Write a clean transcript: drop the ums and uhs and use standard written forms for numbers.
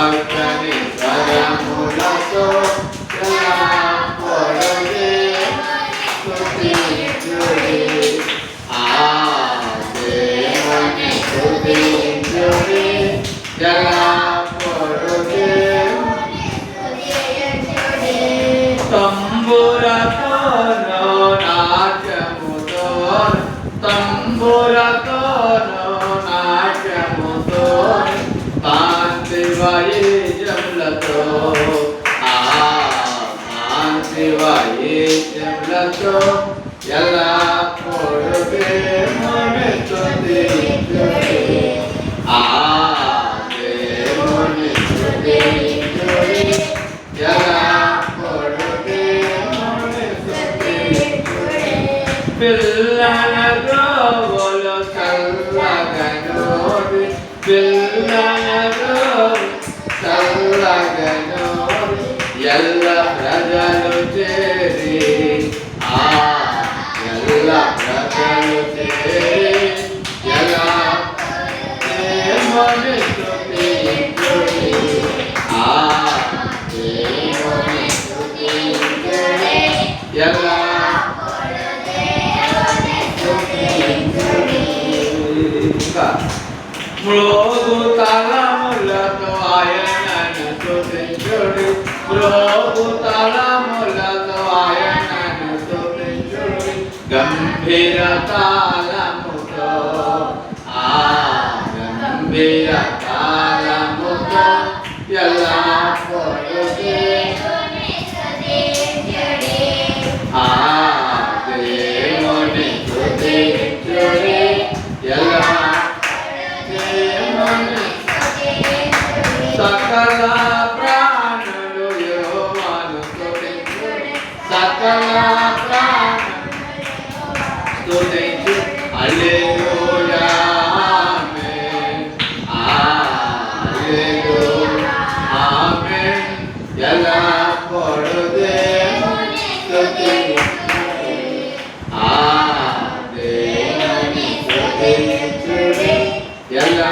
చక్కని స్వరములతో ఎల్లప్పుడూ స్తుతించుడి. ఆ దేవుని స్తుతించుడి, ఎల్లప్పుడూ తంబురతోనూ నాట్యముతోను, తంబురతోనూ నాట్యముతో కాంతి వైద్యములతో కాంతి వైద్యములతో ఎల్లప్పుడూ దేవుని స్తుతించుడి. ఆ దేవుని స్తుతించుడి, ఎల్లప్పుడూ దేవుని స్తుతించుడి. పిల్లల గోవులు చల్లగనోడి, పిల్లల గోవులు చల్లగనోడి, ఎల్ల ప్రజలు చేరి ఎల్ల ప్రజలు చేరి ఎలా దేవుని స్తుతించుడి. ఆ దేవుని స్తుతించుడి, ఎలా మ్రోగు తలములతో ఆయనను స్తుతించుడి, మ్రోగు తలములతో ఆయనను స్తుతించుడి. గంభీర తాళముతో గంభీర తాళముతో ఎల్లప్పుడూ దేవుని స్తుతించుడి, సకల ప్రాణులు యెహోవాను స్తుతించుడి, సకల ప్రాణులు స్తుతించు. హల్లెలూయా ఆమేన్, హల్లెలూయా ఆమేన్. ఎల్లప్పుడూ దేవుని స్తుతించుడి, దేవుని స్తుతించుడి, ఎలా